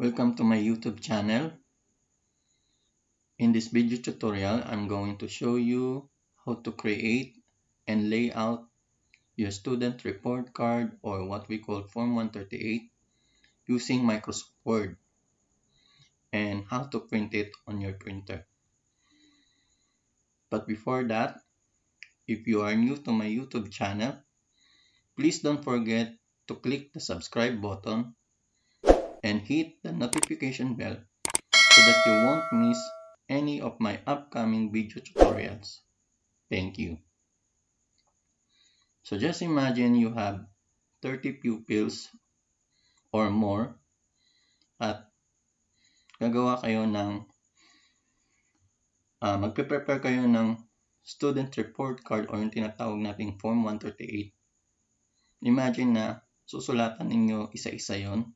Welcome to my YouTube channel. In this video tutorial, I'm going to show you how to create and lay out your student report card, or what we call Form 138, using Microsoft Word, and how to print it on your printer. But before that, if you are new to my YouTube channel, please don't forget to click the subscribe button and hit the notification bell so that you won't miss any of my upcoming video tutorials. Thank you. So just imagine you have 30 pupils or more at magpe-prepare kayo ng student report card, or yung tinatawag nating Form 138. Imagine na susulatan ninyo isa-isa yon.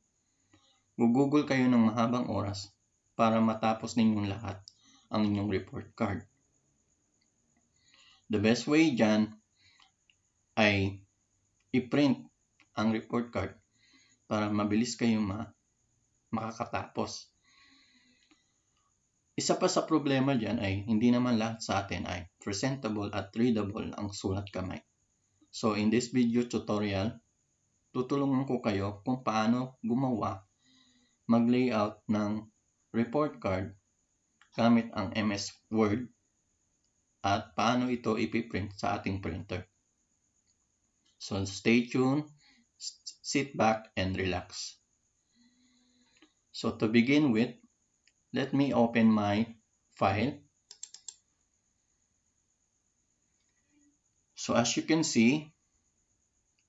Gugugol kayo ng mahabang oras para matapos ninyong lahat ang inyong report card. The best way dyan ay i-print ang report card para mabilis kayo makakatapos. Isa pa sa problema dyan ay hindi naman lahat sa atin ay presentable at readable ang sulat kamay. So in this video tutorial, tutulungan ko kayo kung paano mag-layout ng report card gamit ang MS Word at paano ito ipiprint sa ating printer. So stay tuned, sit back and relax. So to begin with, let me open my file. So as you can see,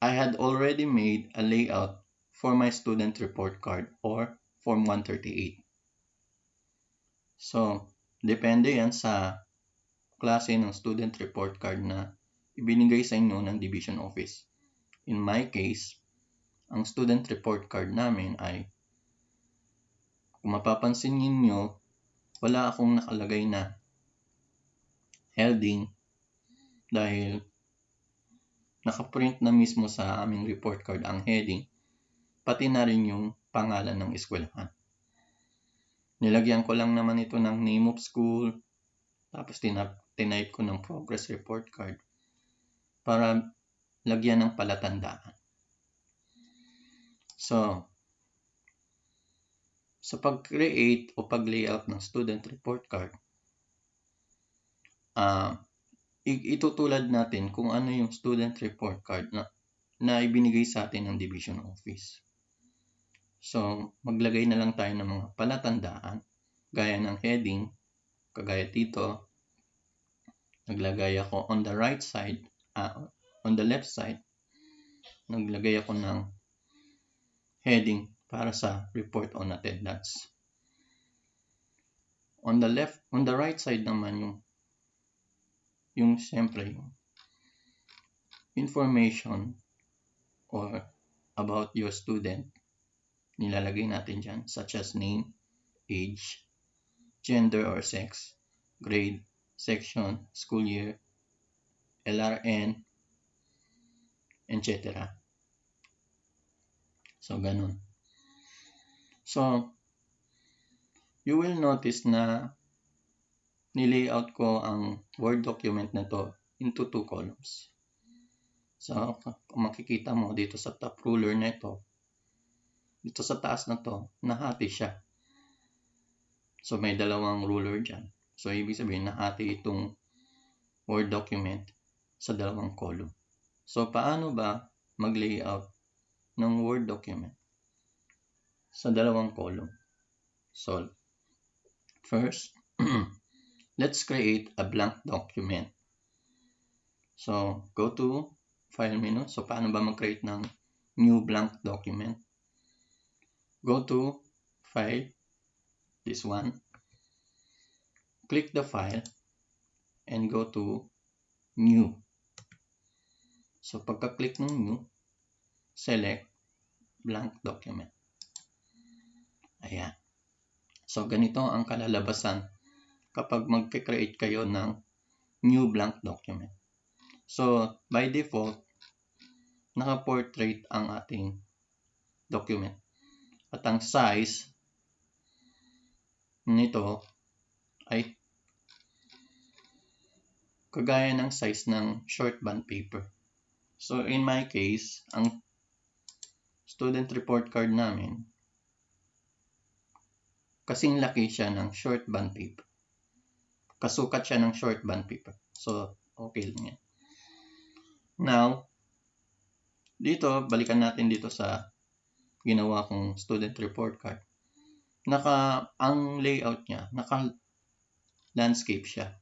I had already made a layout for my student report card, or Form 138. So, depende yan sa klase ng student report card na ibinigay sa inyo ng division office. In my case, ang student report card namin ay, kung mapapansin ninyo, wala akong nakalagay na heading dahil nakaprint na mismo sa aming report card ang heading, pati na rin yung pangalan ng eskwelahan. Nilagyan ko lang naman ito ng name of school, tapos tinype ko ng progress report card para lagyan ng palatandaan. So, sa pag-create o pag-layout ng student report card, itutulad natin kung ano yung student report card na ibinigay sa atin ng division office. So, maglagay na lang tayo ng mga palatandaan gaya ng heading. Kagaya dito, naglagay ako on the right side, on the left side, naglagay ako ng heading para sa report on attendance. On the right side naman yung siyempre yung information or about your student, nilalagay natin dyan, such as name, age, gender or sex, grade, section, school year, LRN, etc. So, ganun. So, you will notice na nilayout ko ang Word document na to into 2 columns. So, kung makikita mo dito sa top ruler na ito, dito sa taas na to, nahati siya. So, may dalawang ruler dyan. So, ibig sabihin, nahati itong Word document sa dalawang column. So, paano ba mag-layout ng Word document sa dalawang column? So, first, let's create a blank document. So, go to File menu. So, paano ba mag-create ng new blank document? Go to File, this one. Click the file and go to New. So, pagka-click ng New, select blank document. Ayan. So, ganito ang kalalabasan kapag mag-create kayo ng new blank document. So, by default, naka-portrait ang ating document. At ang size nito ay kagaya ng size ng short bond paper. So in my case, ang student report card namin, kasing laki siya ng short bond paper. Kasukat siya ng short bond paper. So, okay lang yan. Now, dito, balikan natin dito sa ginawa kong student report card. Ang layout niya, naka-landscape siya.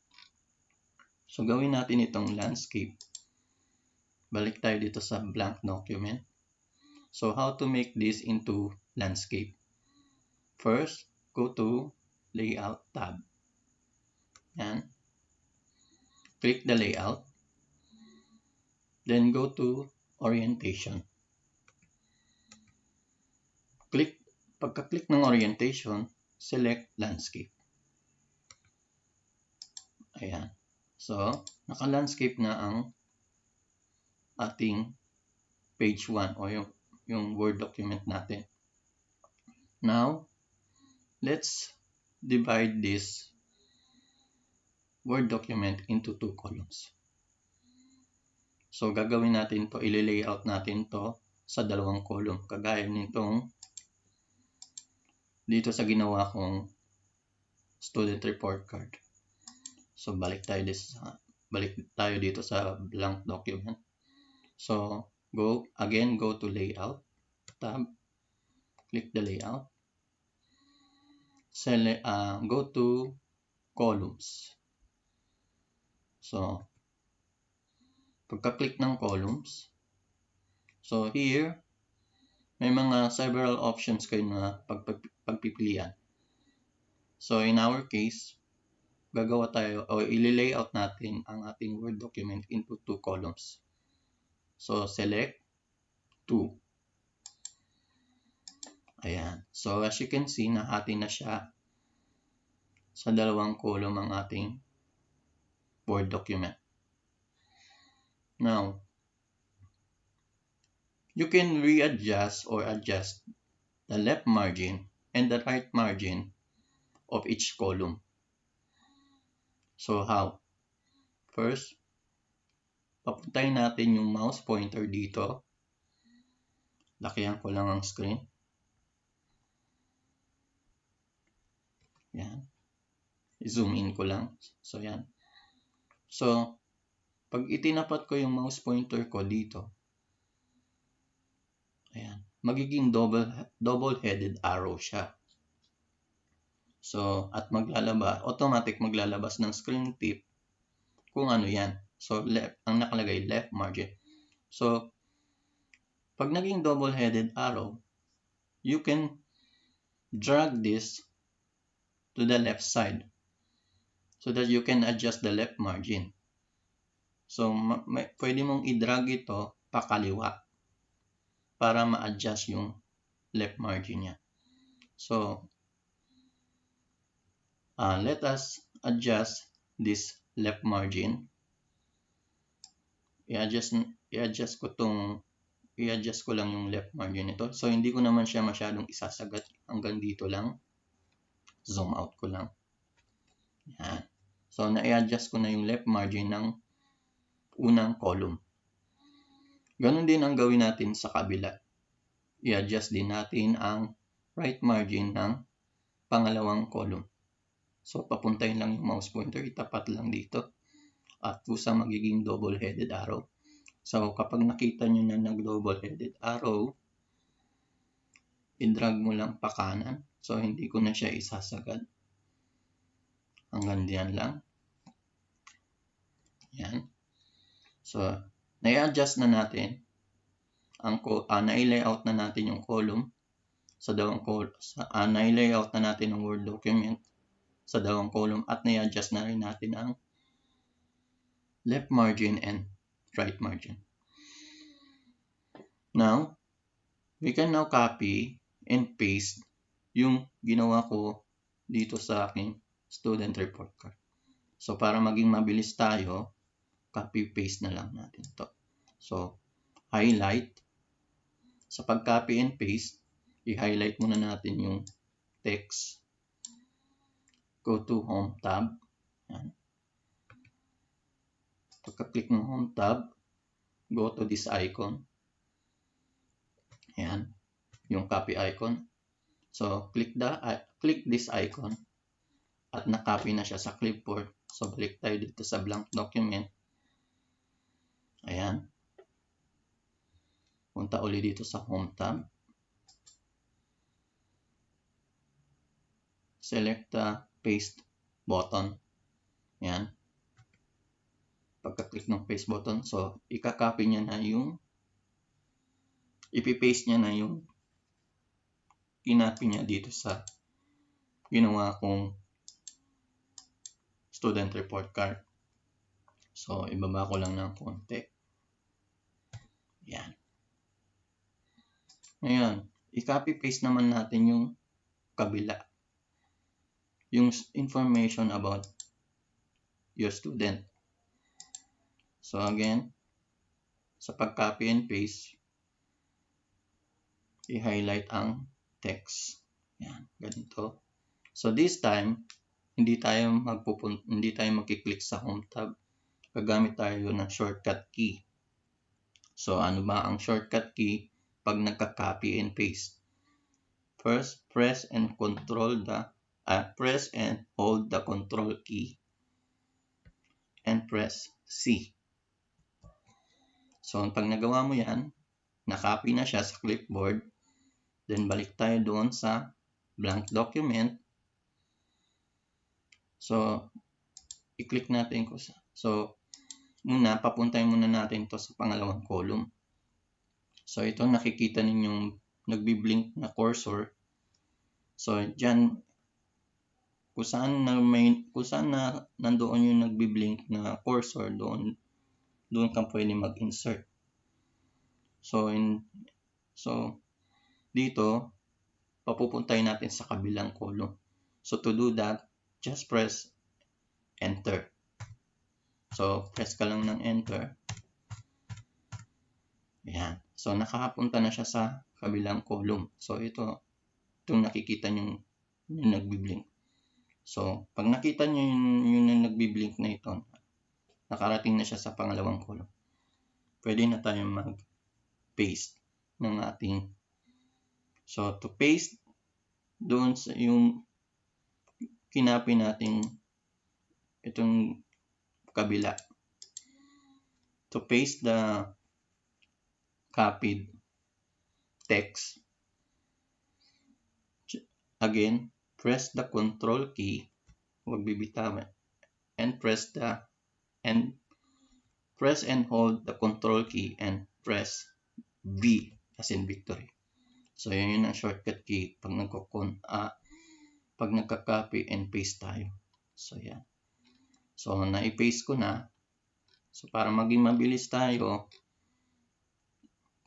So, gawin natin itong landscape. Balik tayo dito sa blank document. So, how to make this into landscape? First, go to Layout tab. Yan. Click the layout. Then go to Orientation. Pagka-click ng Orientation, select Landscape. Ayan. So, naka-landscape na ang ating page 1 o yung Word document natin. Now, let's divide this Word document into 2 columns. So, gagawin natin to, i-layout natin to sa 2 column. Kagaya nitong dito sa ginawa kong student report card. So, balik tayo dito sa blank document. So, go to Layout tab. Click the layout. Go to Columns. So, pagka-click ng columns, so here, may mga several options kayo na pagpipilian. So, in our case, gagawa tayo o i-layout natin ang ating Word document into 2 columns. So, select 2. Ayan. So, as you can see, nahati na siya sa 2 column ang ating Word document. Now, you can readjust or adjust the left margin and the right margin of each column. So, how? First, papuntahin natin yung mouse pointer dito. Lakihan ko lang ang screen. Yan. I-zoom in ko lang. So, yan. So, pag itinapat ko yung mouse pointer ko dito, ayan, magiging double-headed arrow siya. So, at automatic maglalabas ng screen tip kung ano yan. So, ang nakalagay, left margin. So, pag naging double-headed arrow, you can drag this to the left side so that you can adjust the left margin. So, pwede mong i-drag ito pakaliwa para ma-adjust yung left margin niya. So, let us adjust this left margin. I-adjust ko lang yung left margin nito. So, hindi ko naman siya masyadong isasagat. Hanggang dito lang. Zoom out ko lang. Yan. So, na-i-adjust ko na yung left margin ng unang column. Ganon din ang gawin natin sa kabila. I-adjust din natin ang right margin ng pangalawang column. So, papuntahin lang yung mouse pointer. Itapat lang dito. At kusa magiging double-headed arrow. So, kapag nakita nyo na nag-double-headed arrow, i-drag mo lang pa kanan. So, hindi ko na siya isasagad. Hanggang diyan lang. Yan. So, na-adjust na natin. Na-layout na natin yung column sa dalawang column. Na-layout na natin ang Word document sa dalawang column at na-adjust na rin natin ang left margin and right margin. Now, we can now copy and paste yung ginawa ko dito sa aking student report card. So, para maging mabilis tayo, copy-paste na lang natin to. So, highlight. Sa pag-copy and paste, i-highlight muna natin yung text. go to Home tab. Yan. Pagka-click ng Home tab, go to this icon. Yan, yung copy icon. So, click this icon at na-copy na siya sa clipboard. So, balik tayo dito sa blank document. Ayan. Punta uli dito sa Home tab. Select the paste button. Yan. Pagka-click ng paste button, so, ika-copy niya na yung ipipaste niya na yung kinopy niya dito sa ginawa kong student report card. So, ibaba ko lang ng konti. Yan. Ngayon, i-copy-paste naman natin yung kabila. Yung information about your student. So, again, sa pag-copy and paste, i-highlight ang text. Yan, ganito. So, this time, hindi tayo magkiklik sa Home tab. Gagamit tayo ng shortcut key. So, ano ba ang shortcut key pag nagka-copy and paste? First, press and hold the control key and press C. So, pag nagawa mo yan, na-copy na siya sa clipboard, then balik tayo doon sa blank document. So, i-click natin ko sa. So, papuntahin muna natin to sa pangalawang column. So, ito nakikita ninyong nagbi-blink na cursor. So, dyan, kung saan na nandoon yung nagbi-blink na cursor, doon ka pwede mag-insert. So, dito, papupuntahin natin sa kabilang column. So, to do that, just press Enter. So, press ka lang ng Enter. Ayan. So, nakakapunta na siya sa kabilang column. So, itong nakikita nyo yung nagbi-blink. So, pag nakita nyo yung nagbi-blink na ito, nakarating na siya sa pangalawang column. Pwede na tayong mag-paste ng ating. So, to paste, doon sa yung kinopy natin itong kabila. To paste the copied text, again, press the control key, huwag bibitawan, and press and hold the control key and press V as in victory. So, yun ang shortcut key pag nagka-copy and paste tayo. So, yan. So, na-paste ko na. So, para maging mabilis tayo,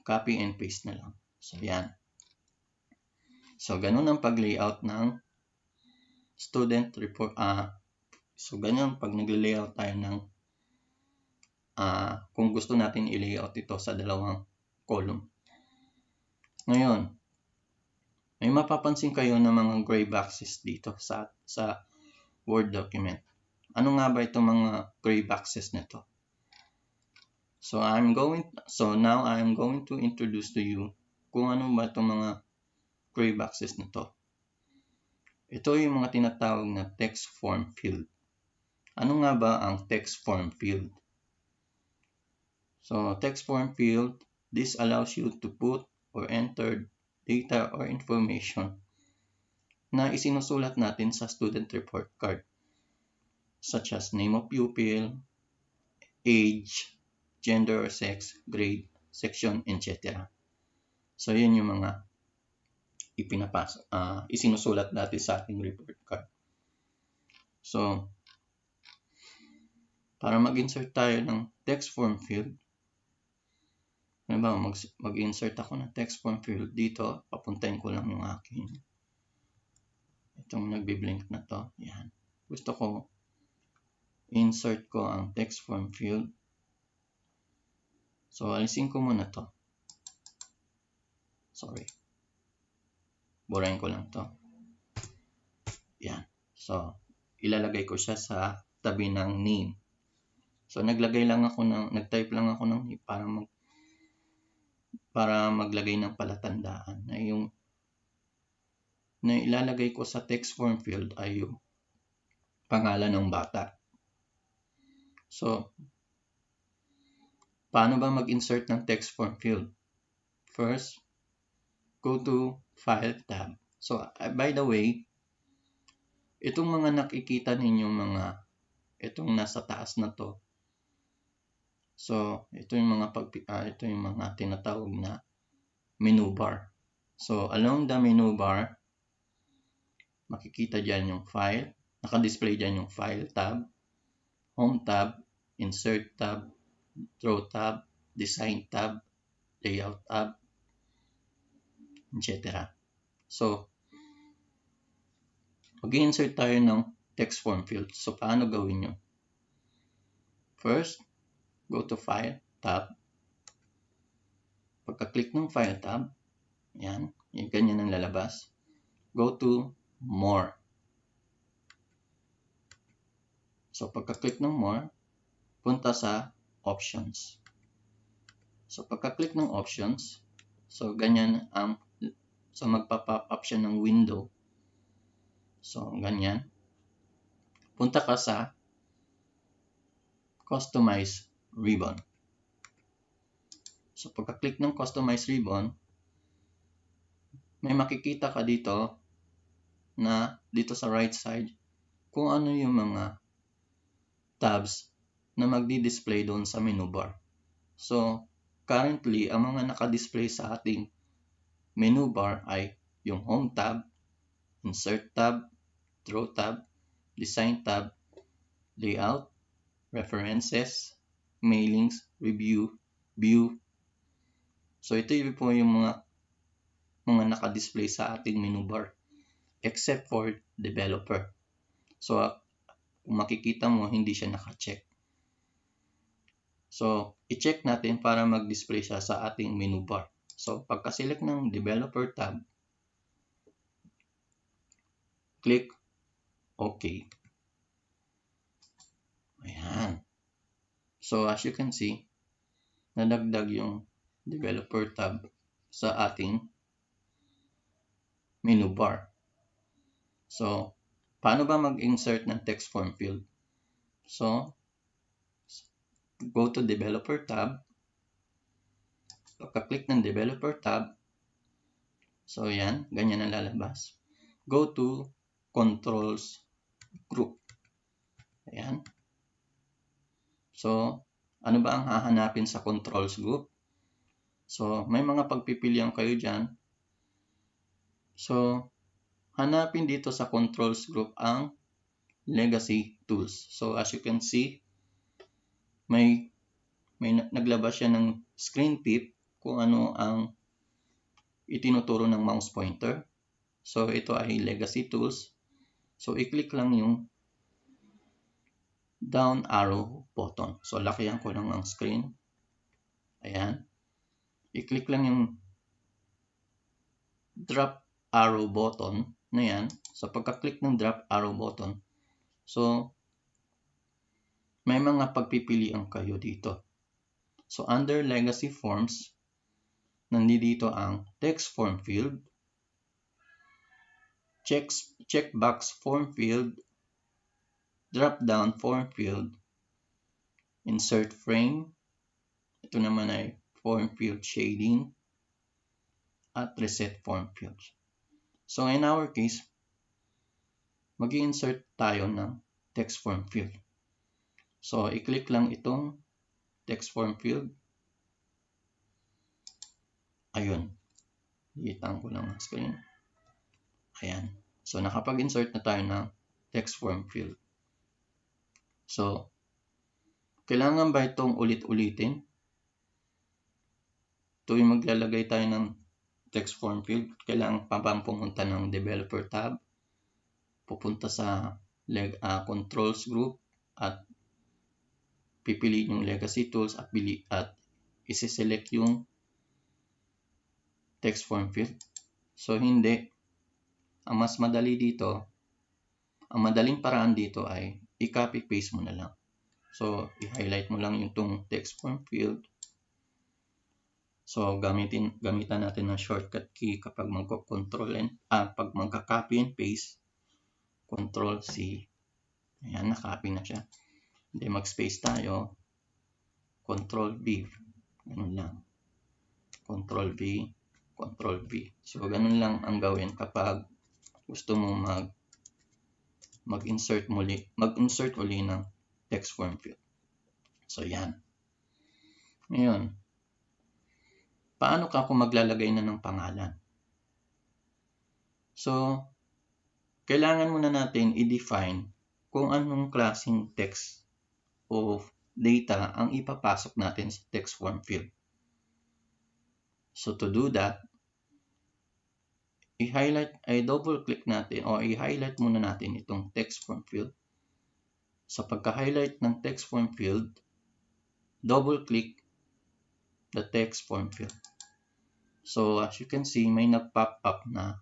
copy and paste na lang. So, yan. So, ganun ang pag-layout ng student report. So, ganun pag nag-layout tayo ng kung gusto natin i-layout ito sa dalawang column. Ngayon, may mapapansin kayo ng mga gray boxes dito sa Word document. Ano nga ba itong mga gray boxes nito? So now I'm going to introduce to you kung ano ba itong mga gray boxes nito. Ito yung mga tinatawag na text form field. Ano nga ba ang text form field? So, text form field, this allows you to put or enter data or information na isinusulat natin sa student report card, such as name of pupil, age, gender or sex, grade, section, etc. So, yun yung mga isinusulat natin sa ating report card. So, para mag-insert tayo ng text form field, mag-insert ako ng text form field dito, papuntahin ko lang yung akin. Itong nagbi-blink na to. Yan. Gusto ko, insert ko ang text form field. So, alisin ko muna to. Sorry. Burahin ko lang to. Yan. So, ilalagay ko siya sa tabi ng name. So nagtype lang ako ng name para maglagay ng palatandaan na yung na ilalagay ko sa text form field ay yung pangalan ng bata. So, paano ba mag-insert ng text form field? First, go to File tab. So, by the way, itong mga nakikita ninyong itong nasa taas na to. So, ito yung mga tinatawag na menu bar. So, along the menu bar, makikita dyan yung file. Naka-display dyan yung File tab, Home tab, Insert tab, Draw tab, Design tab, Layout tab, etc. So, mag-insert tayo ng text form field. So, paano gawin nyo? First, go to File tab. Pagka-click ng File tab, yan, yung ganyan ang lalabas. Go to More. So, pagka-click ng More, punta sa Options. So, pagka-click ng Options, so ganyan so magpa-pop up siya ng window. So, ganyan. Punta ka sa Customize Ribbon. So, pagka-click ng Customize Ribbon, may makikita ka dito na dito sa right side kung ano yung mga tabs na magdi-display doon sa menu bar. So, currently, ang mga naka-display sa ating menu bar ay yung Home tab, Insert tab, Draw tab, Design tab, Layout, References, Mailings, Review, View. So, ito yung po yung mga naka-display sa ating menu bar except for Developer. So, kung makikita mo, hindi siya naka-check. So, i-check natin para mag-display siya sa ating menu bar. So, pagka-select ng Developer tab, click OK. Ayan. So, as you can see, nadagdag yung Developer tab sa ating menu bar. So, paano ba mag-insert ng text form field? So, go to Developer tab. Pagka-click ng Developer tab, so yan, ganyan ang lalabas. Go to Controls Group. Ayan. So, ano ba ang hahanapin sa Controls Group? So, may mga pagpipilian kayo dyan. So, hanapin dito sa Controls Group ang Legacy Tools. So, as you can see, may naglabas siya ng screen tip kung ano ang itinuturo ng mouse pointer. So, ito ay Legacy Tools. So, i-click lang yung down arrow button. So, lakihan ko lang ang screen. Ayan. I-click lang yung drop arrow button na yan. So, pagka-click ng drop arrow button, so, may mga pagpipilian kayo dito. So, under Legacy Forms, nandito ang Text Form Field, Checkbox Form Field, Drop-down Form Field, Insert Frame, ito naman ay Form Field Shading, at Reset Form Fields. So, in our case, mag-i-insert tayo ng Text Form Field. So, i-click lang itong Text Form Field. Ayun. Iitan ko lang ang screen. Ayan. So, nakapag-insert na tayo ng Text Form Field. So, kailangan ba itong ulit-ulitin? Tuwing maglalagay tayo ng text form field, kailangan pa bang pumunta ng Developer tab, pupunta sa Controls Group, at pipiliin yung Legacy Tools at isi-select yung text form field. So, hindi. Ang mas madali dito, ang madaling paraan dito ay i-copy paste mo na lang. So, i-highlight mo lang yung itong text form field. So, gamitan natin ng shortcut key kapag pag magka-copy and paste. Control C. Ayan, na-copy na siya. Hindi, mag-space tayo. Control V. Ganun lang. Control V. Control V. So, ganun lang ang gawin kapag gusto mo mag-insert uli ng text form field. So, yan. Ngayon, paano ka kung maglalagay na ng pangalan? So, kailangan muna natin i-define kung anong klaseng text o data ang ipapasok natin sa text form field. So, to do that, double-click natin o i-highlight muna natin itong text form field. Sa pagka-highlight ng text form field, double-click the text form field. So, as you can see, may nag-pop up na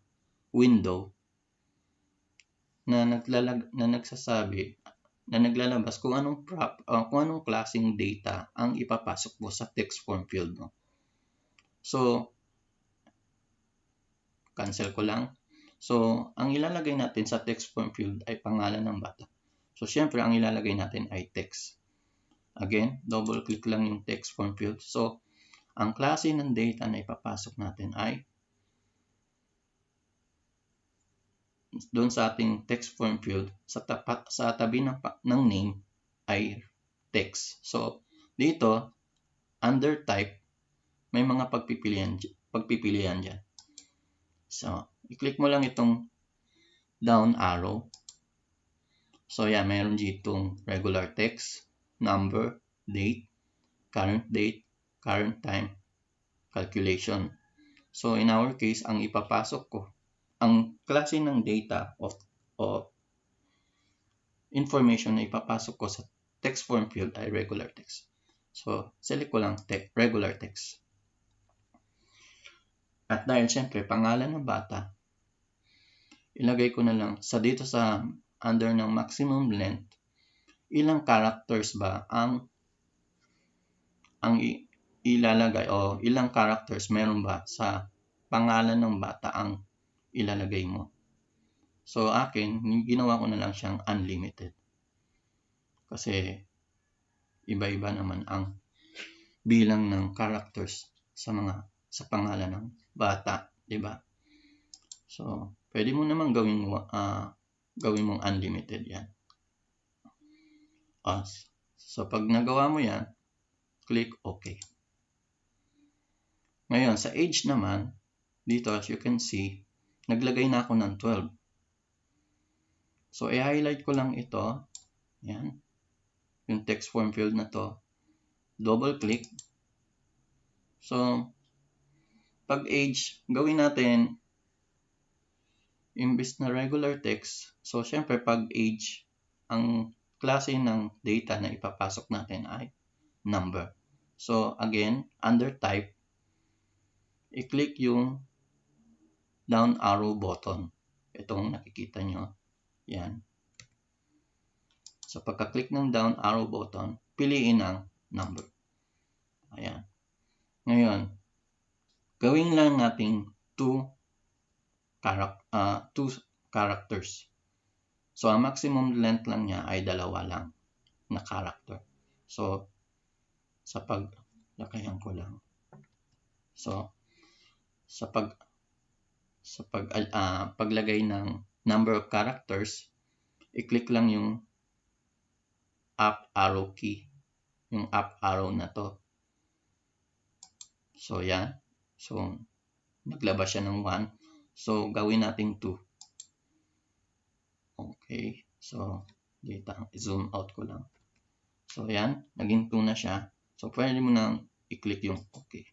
window na naglalabas kung anong klaseng data ang ipapasok mo sa text form field mo. So, cancel ko lang. So, ang ilalagay natin sa text form field ay pangalan ng bata. So, syempre, ang ilalagay natin ay text. Again, double-click lang yung text form field. So, ang klase ng data na ipapasok natin ay doon sa ating text form field, sa tabi ng name ay text. So, dito, under type, may mga pagpipilian dyan. So, i-click mo lang itong down arrow. So, yan, mayroon ditong regular text, number, date, current time, calculation. So, in our case, ang ipapasok ko, ang klase ng data o information na ipapasok ko sa text form field ay regular text. So, select ko lang regular text. At dahil syempre, pangalan ng bata, ilagay ko na lang dito sa under ng maximum length, ilang characters ba ang ilalagay o ilang characters meron ba sa pangalan ng bata ang ilalagay mo. So, akin, ginawa ko na lang siyang unlimited. Kasi, iba-iba naman ang bilang ng characters sa pangalan ng bata, diba? So, pwede mo naman gawin mong unlimited yan. So, pag nagawa mo yan, click OK. Ngayon, sa age naman, dito as you can see, naglagay na ako ng 12. So, i-highlight ko lang ito. Yan. Yung text form field na to. Double-click. So, pag age, gawin natin imbes na regular text. So, syempre, pag age, ang klase ng data na ipapasok natin ay number. So, again, under type, i-click yung down arrow button. Itong nakikita nyo. Yan. So, pagka-click ng down arrow button, piliin ang number. Ayan. Ngayon, gawin lang natin two characters. So, ang maximum length lang niya ay 2 lang na character. So, lakayan ko lang. So, paglagay ng number of characters, i-click lang yung up arrow key. Yung up arrow na to. So, yan. So, naglabas siya ng 1. So, gawin natin 2. Okay. So, zoom out ko lang. So, yan. Naging 2 na siya. So, pwede mo nang i-click yung okay.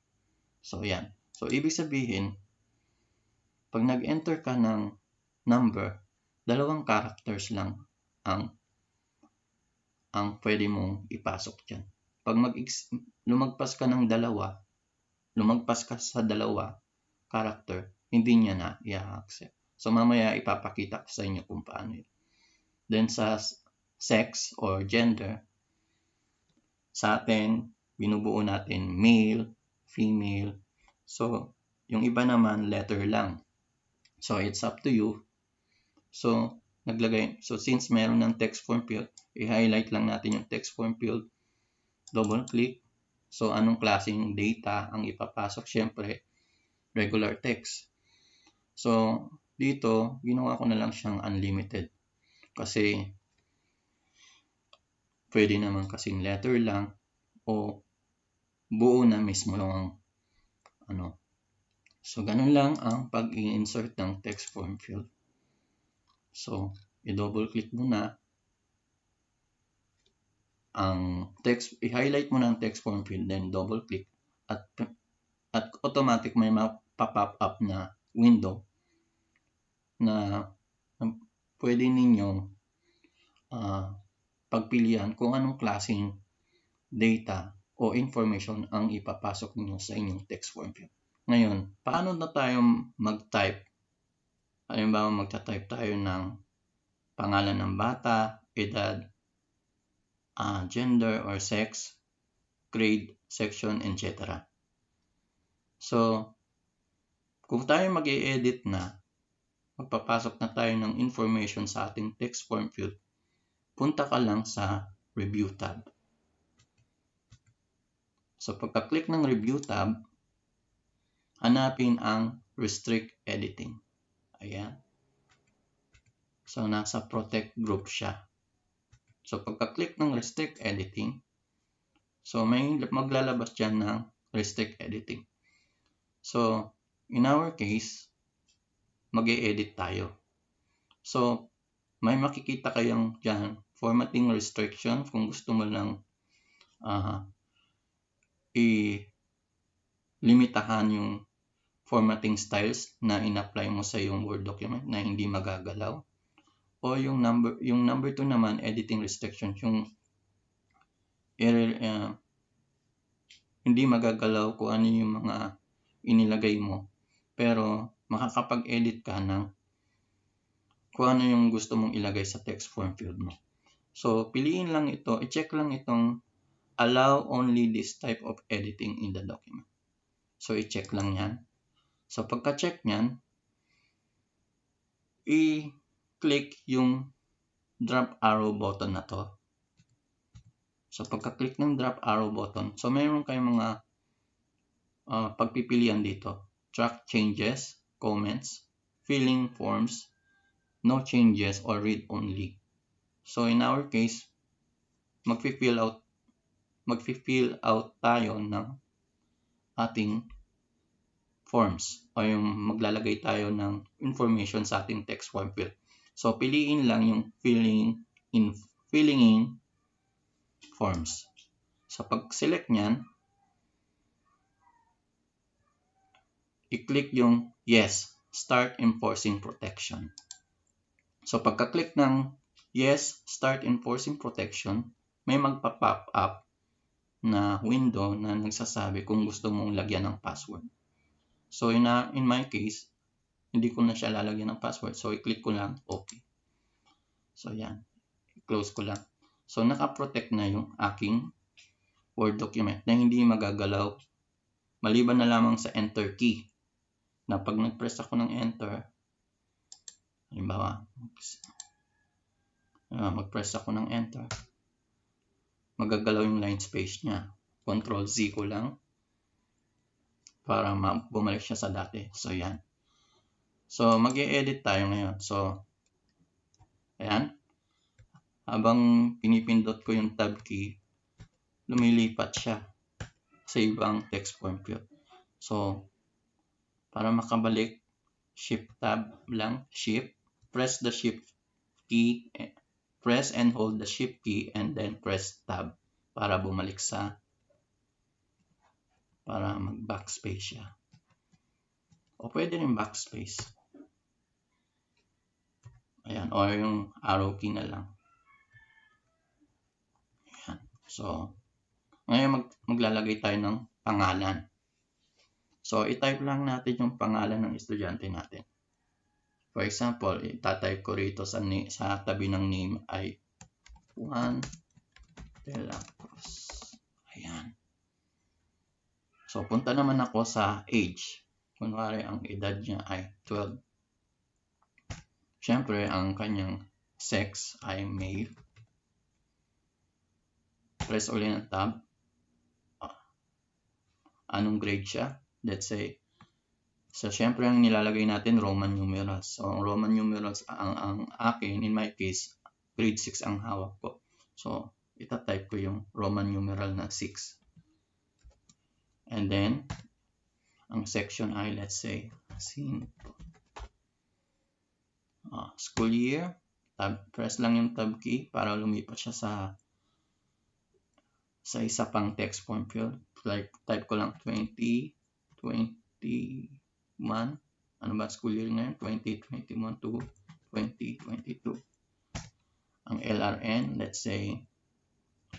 So, yan. So, ibig sabihin, pag nag-enter ka ng number, 2 characters lang ang pwede mong ipasok dyan. Pag lumagpas ka sa 2 character, hindi niya na i-accept. So, mamaya ipapakita ko sa inyo kung paano yun. Then sa sex or gender, sa atin, binubuo natin male, female. So, yung iba naman, letter lang. So, it's up to you. So, since meron ng text form field, i-highlight lang natin yung text form field, double click. So, anong klaseng data ang ipapasok? Siyempre, regular text. So, dito, ginawa ko na lang siyang unlimited. Kasi, pwede naman kasing letter lang o buo na mismo ang ano. So, ganun lang ang pag-i-insert ng text form field. So, i-double click mo na ang text, i-highlight mo na ang text form field, then double click at automatic may mapa-pop up na window na pwede ninyong pagpilian kung anong klaseng data o information ang ipapasok niyo sa inyong text form field. Ngayon, paano na tayo mag-type? Halimbawa, magta-type tayo ng pangalan ng bata, edad, gender or sex, grade, section, etc. So, kung tayo mag-i-edit na, magpapasok na tayo ng information sa ating text form field, punta ka lang sa Review tab. So, pagka-click ng Review tab, hanapin ang Restrict Editing. Ayan. So, nasa Protect Group siya. So, pagka-click ng Restrict Editing, so may maglalabas dyan ng Restrict Editing. So, in our case, mag-e-edit tayo. So, may makikita kayong dyan, formatting restriction, kung gusto mo lang i-limitahan yung formatting styles na in-apply mo sa yung Word document na hindi magagalaw. O yung number 2 naman, editing restriction, yung hindi magagalaw kung ano yung mga inilagay mo. Pero makakapag-edit ka ng kung ano yung gusto mong ilagay sa text form field mo. So, piliin lang ito, i-check lang itong allow only this type of editing in the document. So, i-check lang yan. So, pagka-check nyan, i-click yung drop arrow button na to. So, pagka-click ng drop arrow button, so mayroon kayong mga pagpipilian dito. Track changes, comments, filling forms, no changes, or read only. So, in our case, mag-fill out tayo ng ating forms o yung maglalagay tayo ng information sa ating text form field. So, piliin lang yung filling in forms. So, pag-select nyan, i-click yung yes, start enforcing protection. So, pagka-click ng yes, start enforcing protection, may magpa-pop up na window na nagsasabi kung gusto mong lagyan ng password. So, in my case, hindi ko na siya lalagyan ng password. So, i-click ko lang OK. So, yan. I-close ko lang. So, naka-protect na yung aking Word document na hindi magagalaw maliban na lamang sa Enter key. Na pag nag-press ako ng Enter, halimbawa, mag-press ako ng Enter, magagalaw yung line space niya. Control Z ko lang para bumalik siya sa dati. So, yan. So, mag-e-edit tayo ngayon. So, ayan. Habang pinipindot ko yung tab key, lumilipat siya sa ibang text form field. So, para makabalik, Shift tab lang, Shift, press the Shift key, press and hold the Shift key, and then press Tab para bumalik para mag-backspace siya. O pwede rin backspace. Ayan, o yung arrow key na lang. Ayan. So, ngayon maglalagay tayo ng pangalan. So, i-type lang natin yung pangalan ng estudyante natin. For example, itatype ko rito sa tabi ng name ay Juan de la Cruz. Ayan. So, punta naman ako sa age. Kunwari, ang edad niya ay 12. Siyempre, ang kanyang sex ay male. Press ulit ng tab. Anong grade siya? Let's say, so siyempre ang nilalagay natin Roman numerals. So, Roman numerals ang akin, in my case, grade 6 ang hawak ko. So, itatype ko yung Roman numeral na 6. And then, ang section ay, let's say, school year. Press lang yung tab key para lumipat siya sa isa pang text form field. Like, type ko lang 2021. Ano ba school year ngayon? 2021 to 2022. Ang LRN, let's say,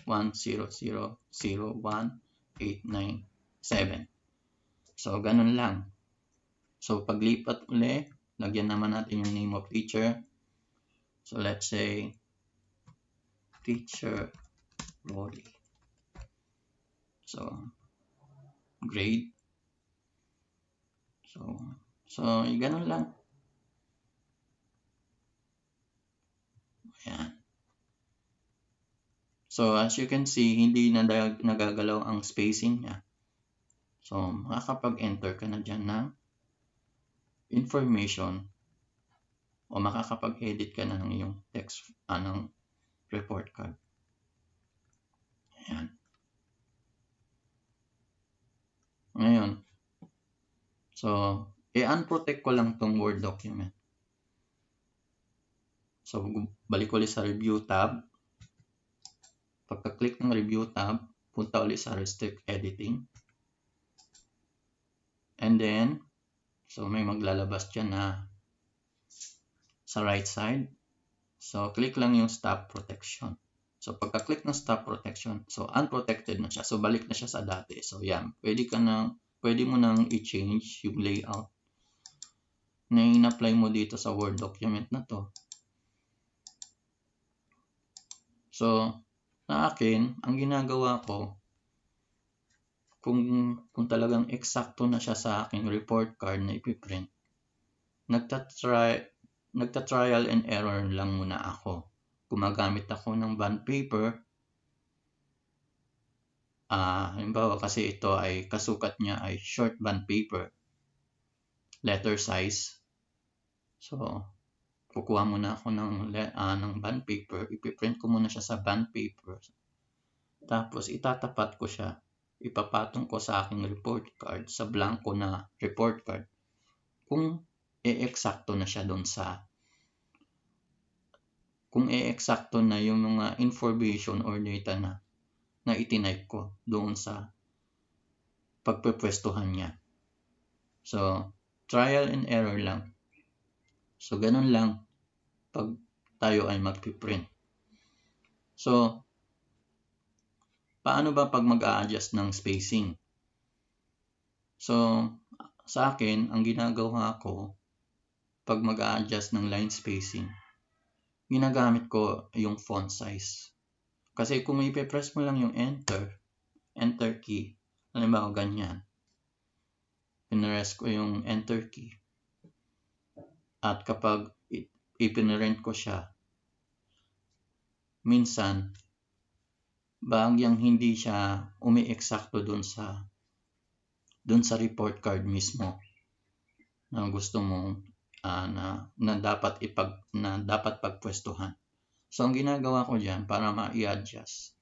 10001,897. So, ganun lang. So, paglipat uli, lagyan naman natin yung name of teacher. So, let's say, teacher Roddy. So, grade. So, ganun lang. Ayan. So, as you can see, hindi na nagagalaw ang spacing niya. So, makakapag-enter ka na dyan ng information o makakapag-edit ka na ng iyong text, ng report card. Ayan. Ngayon, so, i-unprotect ko lang tong Word document. So, balik ulit sa Review tab. Pagka-click ng Review tab, punta ulit sa Restrict Editing. And then, so may maglalabas dyan na sa right side. So, click lang yung Stop Protection. So, pagka-click ng Stop Protection, so unprotected na siya. So, balik na siya sa dati. So, yan. Pwede mo nang i-change yung layout na in-apply mo dito sa Word document na to. So, sa akin, ang ginagawa ko, kung talagang eksakto na siya sa aking report card na ipiprint, nagta-trial and error lang muna ako. Gumagamit ako ng bond paper. Halimbawa kasi ito ay kasukat niya ay short bond paper, letter size. So, kukuha muna ako ng bond paper, ipiprint ko muna siya sa bond paper. Tapos itatapat ko siya, ipapatong ko sa aking report card, sa blanco na report card. Kung e-eksakto na siya doon kung e-eksakto na yung mga information or data na itinipe ko doon sa pagpepwestuhan niya. So, trial and error lang. So, ganun lang pag tayo ay magpiprint. So, paano ba pag mag-a-adjust ng spacing? So, sa akin, ang ginagawa ko pag mag-a-adjust ng line spacing, ginagamit ko yung font size. Kasi kung ipe-press mo lang yung enter key, halimbawa ganyan, pinress ko yung enter key, at kapag ipinrent ko siya, minsan, bagyang hindi siya umi-eksakto dun sa report card mismo na gusto mong na dapat pagpwestuhan. So, ang ginagawa ko dyan para ma-i-adjust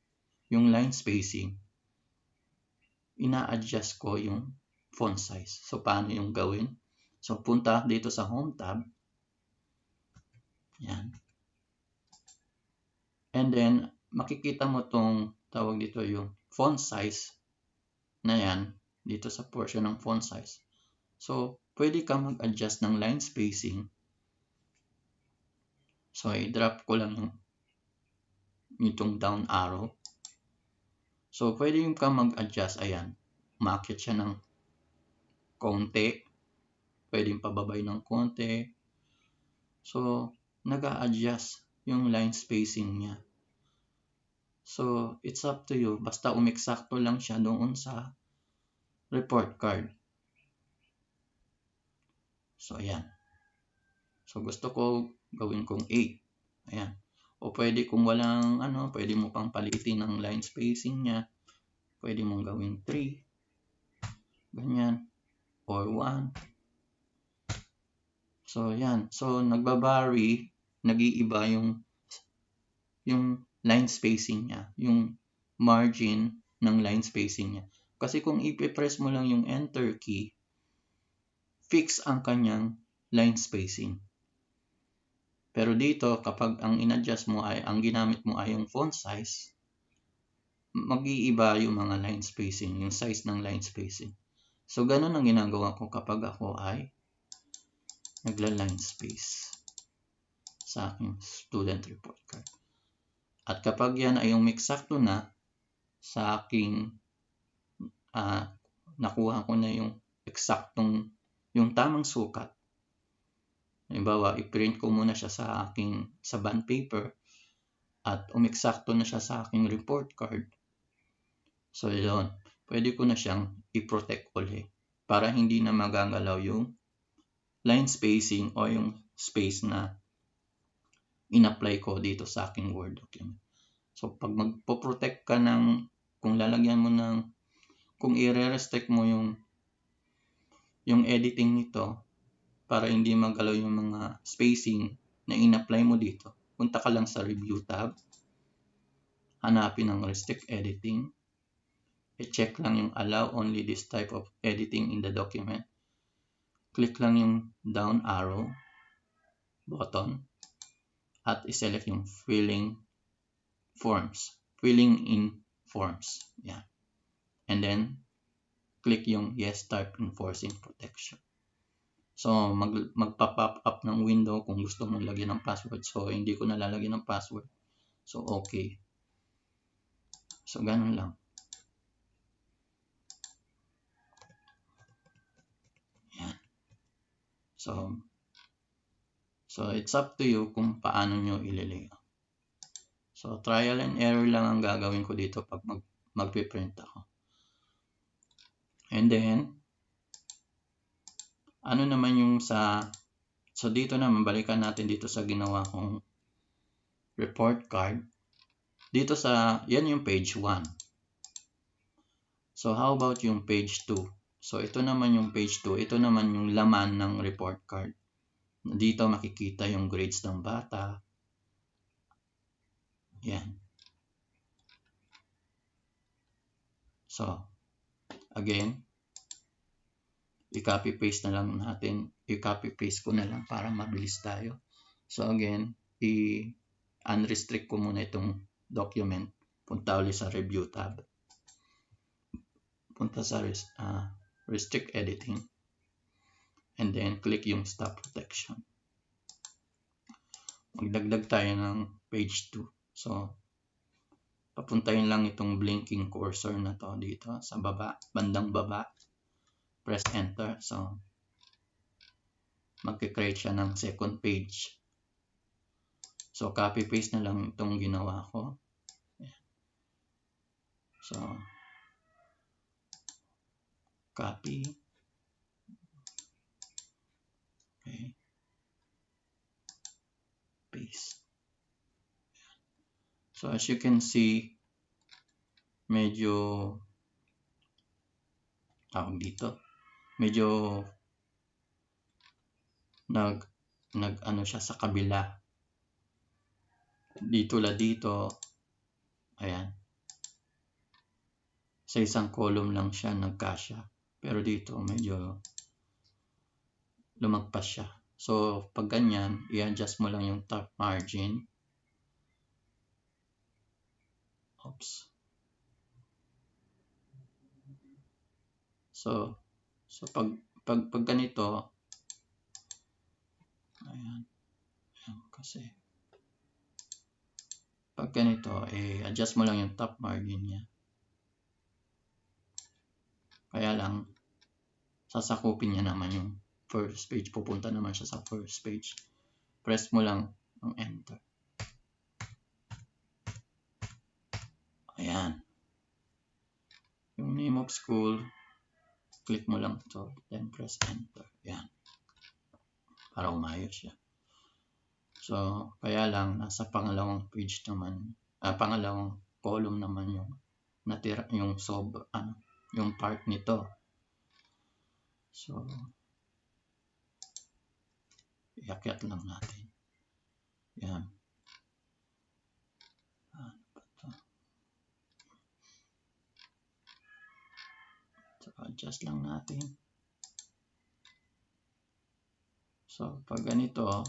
yung line spacing, ina-adjust ko yung font size. So, paano yung gawin? So, punta dito sa Home tab. Yan. And then, makikita mo tong tawag dito yung font size na yan, dito sa portion ng font size. So, pwede ka mag-adjust ng line spacing. So, i-drop ko lang itong down arrow. So, pwede yung ka mag-adjust. Ayan. Umakyat siya ng konti. Pwede yung pababay ng konti. So, nag-a-adjust yung line spacing niya. So, it's up to you. Basta umeksakto lang siya doon sa report card. So, ayan. So, gusto ko gawin kong 8. Ayan. O pwede kung walang pwede mo pang palitin ang line spacing niya. Pwede mong gawin 3. Ganyan. Or 1. So, yan. So, nagbabary, nag-iiba yung line spacing niya, yung margin ng line spacing niya. Kasi kung ipipress mo lang yung enter key, fix ang kanyang line spacing. Pero dito, kapag ang in-adjust mo ay, ang ginamit mo ay yung font size, mag-iiba yung mga line spacing, yung size ng line spacing. So, ganun ang ginagawa ko kapag ako ay nagla-line space sa aking student report card. At kapag yan ay umeksakto na sa aking nakuha ko na yung eksaktong, yung tamang sukat. Halimbawa, i-print ko muna siya sa bond paper at umeksakto na siya sa aking report card. So, yun. Pwede ko na siyang i-protect ulit para hindi na magagalaw yung line spacing o yung space na in-apply ko dito sa aking Word document. So, pag magpo-protect ka kung lalagyan mo kung i-restrict mo yung editing nito para hindi magalaw yung mga spacing na in-apply mo dito, punta ka lang sa Review tab, hanapin ang Restrict Editing, i-check lang yung Allow only this type of editing in the document, click lang yung down arrow button, at i-select yung filling in forms. Yeah. And then, click yung Yes, start enforcing protection. So, magpa-pop up ng window kung gusto mong lagyan ng password. So, hindi ko nalalagyan ng password. So, okay. So, ganun lang. Yan. So, it's up to you kung paano nyo ililay. So, trial and error lang ang gagawin ko dito pag magpiprint ako. And then, ano naman yung so dito naman, balikan natin dito sa ginawa kong report card. Dito yan yung page 1. So, how about yung page 2? So, ito naman yung page 2. Ito naman yung laman ng report card. Dito makikita yung grades ng bata. Yan. So, again, i-copy paste ko na lang para mabilis tayo. So, again, unrestrict ko muna itong document. Punta ulit sa Review tab. Punta sa Restrict Editing. And then, click yung Stop Protection. Magdagdag tayo ng page 2. So, papuntahin lang itong blinking cursor na to dito sa baba, bandang baba. Press Enter. So, magkikreate siya ng second page. So, copy-paste na lang itong ginawa ko. So, copy. Okay. Paste. So, as you can see, medyo nag siya sa kabila. Dito, ayan. Sa isang column lang siya nagkasya. Pero dito, medyo lumagpas siya. So, pag ganyan, i-adjust mo lang yung top margin. Oops. So pag ganito, ayan kasi pag ganito, adjust mo lang yung top margin niya. Kaya lang, sasakupin niya naman yung first page. Pupunta naman siya sa first page. press mo lang ang enter. Ayan. Yung name of school, click mo lang to, then press enter. Ayan. Para umayos siya. So, kaya lang, nasa pangalawang page naman, pangalawang column naman yung natira, yung yung part nito. So, iakyat lang natin. Yan. So, adjust lang natin. So, pag ganito,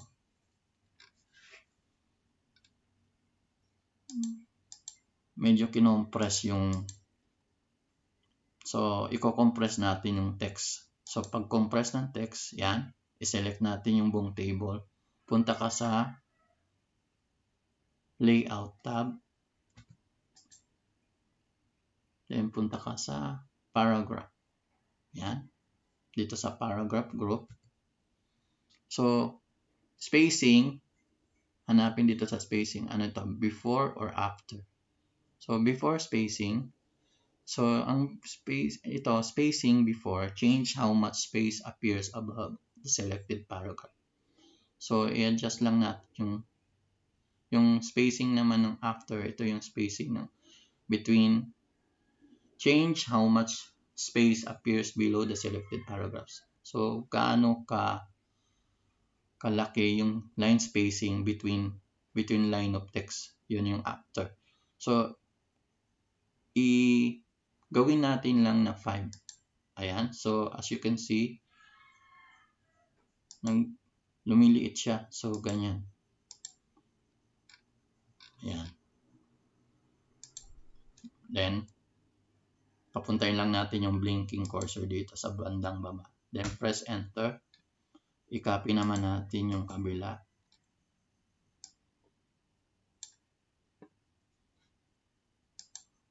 medyo kinompress yung, so, i-compress natin yung text. So, pag compress ng text, yan, i-select natin yung buong table. Punta ka sa layout tab. Then, punta ka sa paragraph. Yan. Dito sa paragraph group. So, spacing, hanapin dito sa spacing, ano ito, before or after. So, before spacing, so, ang spacing before, change how much space appears above the selected paragraph. So, i-adjust lang natin yung spacing naman ng after, ito yung spacing ng between, change how much space appears below the selected paragraphs. So, gaano kalaki yung line spacing between line of text. Yun yung after. So, gawin natin lang na 5. Ayan. So, as you can see, lumiliit siya. So, ganyan. Ayan. Then, papuntahin lang natin yung blinking cursor dito sa bandang baba. Then, press enter. I-copy naman natin yung kabila.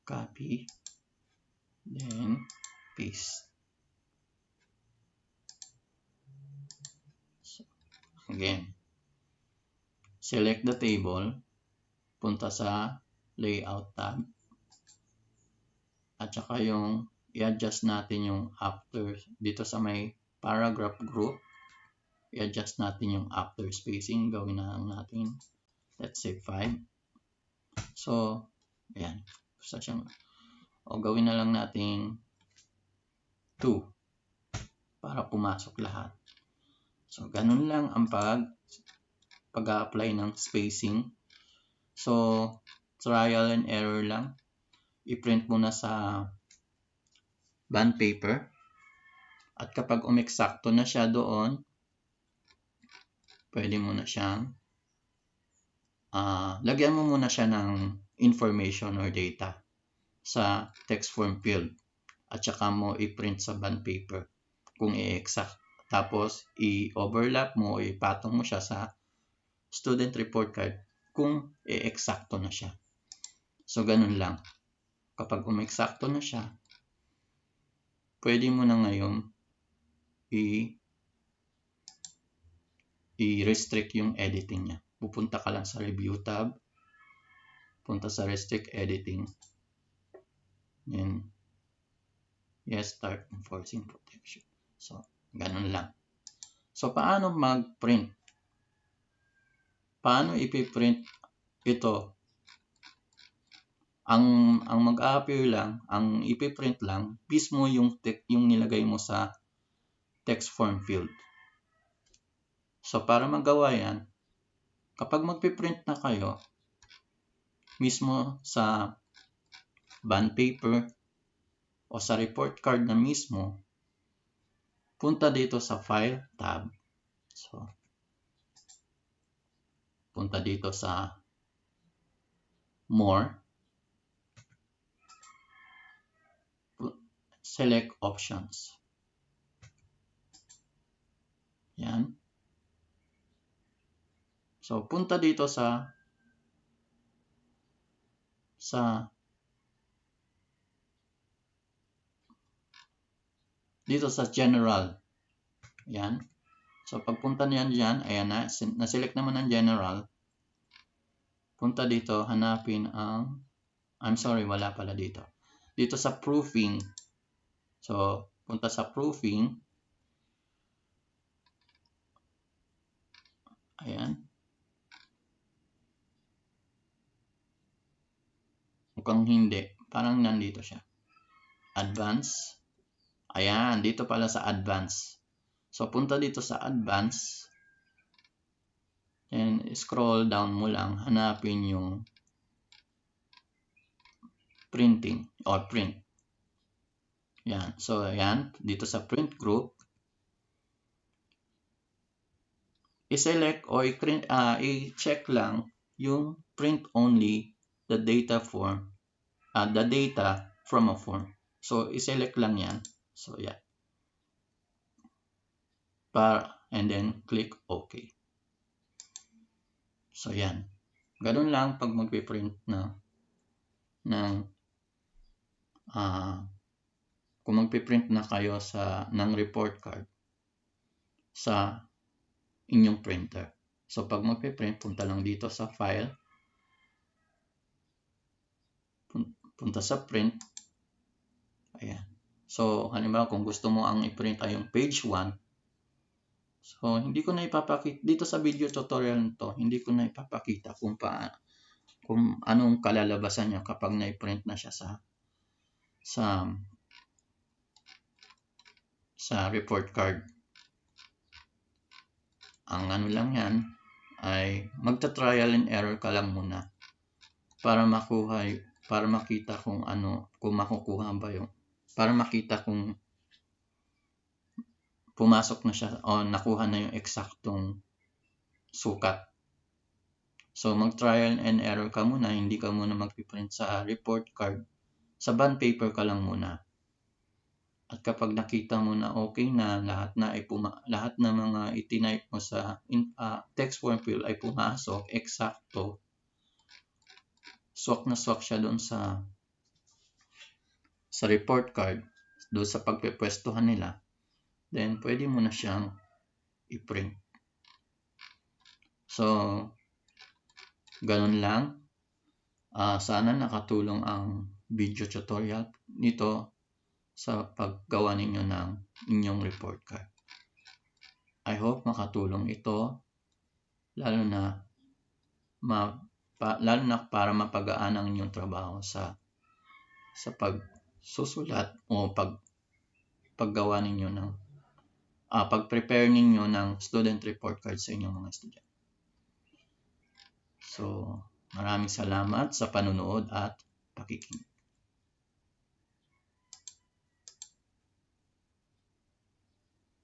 Copy. Then, paste. So, again, select the table. Punta sa layout tab. At saka yung i-adjust natin yung after dito sa may paragraph group. I-adjust natin yung after spacing. Gawin na lang natin, let's say 5. So, ayan. O gawin na lang natin 2 para pumasok lahat. So, ganun lang ang pag-a-apply ng spacing. So, trial and error lang. I-print mo na sa bond paper. At kapag umeksakto na siya doon, pwede mo na siyang lagyan mo muna siya ng information or data sa text form field. At saka mo i-print sa bond paper kung i-exact. Tapos, i-overlap mo o ipatong mo siya sa student report card kung i-exacto na siya. So, ganun lang. Kapag umeksakto na siya, pwede mo na ngayon i-restrict yung editing niya. Pupunta ka lang sa review tab, punta sa restrict editing, and yes, start enforcing protection. So, ganun lang. So, paano mag-print? Paano ipiprint ito? Ang mag-appear lang, ang ipiprint lang, mismo yung nilagay mo sa text form field. So, para magawa yan, kapag magpiprint na kayo, mismo sa bond paper o sa report card na mismo, punta dito sa File tab. So, punta dito sa More. Select Options. Yan. So, punta dito sa General. Yan. So, pagpunta niyan dyan, ayan na, na-select naman ang general. Punta dito, hanapin ang, I'm sorry, wala pala dito. Dito sa proofing. So, punta sa proofing. Ayan. Mukhang hindi. Parang nandito siya. Advance. Ayan, dito pala sa advance. So, punta dito sa advance. And scroll down mo lang. Hanapin yung printing or print. Yan. So, ayan. Dito sa print group. I-select o i-check lang yung print only the data form, the data from a form. So, i-select lang yan. So, yan. And then, click OK. So, yan. Ganun lang pag magpiprint kung magpiprint na kayo ng report card sa inyong printer. So, pag magpiprint, punta lang dito sa file. Punta sa print. Ayan. So, halimbawa kung gusto mo ang i-print ay yung page 1. So, hindi ko na ipapakita. Dito sa video tutorial nito, hindi ko na ipapakita kung anong kalalabasan niya kapag na-print na siya sa report card. Ang ano lang yan ay magta-trial and error ka lang muna para makita kung makukuha ba yung, para makita kung pumasok na siya o nakuha na yung eksaktong sukat. So, mag-trial and error ka muna, hindi ka muna mag-print sa report card. Sa bond paper ka lang muna. At kapag nakita mo na okay na, lahat na mga itinype mo sa text form field ay pumasok, eksakto, swak na swak siya doon sa report card, doon sa pagpepwestuhan nila, then pwede mo na siyang i-print. So, ganun lang. Sana nakatulong ang video tutorial nito sa paggawa ninyo ng inyong report card. I hope makatulong ito, lalo na para mapagaan ang inyong trabaho sa pagsusulat o paggawa ninyo ng pag-prepare ninyo ng student report card sa inyong mga estudyante. So, maraming salamat sa panonood at pakikinig.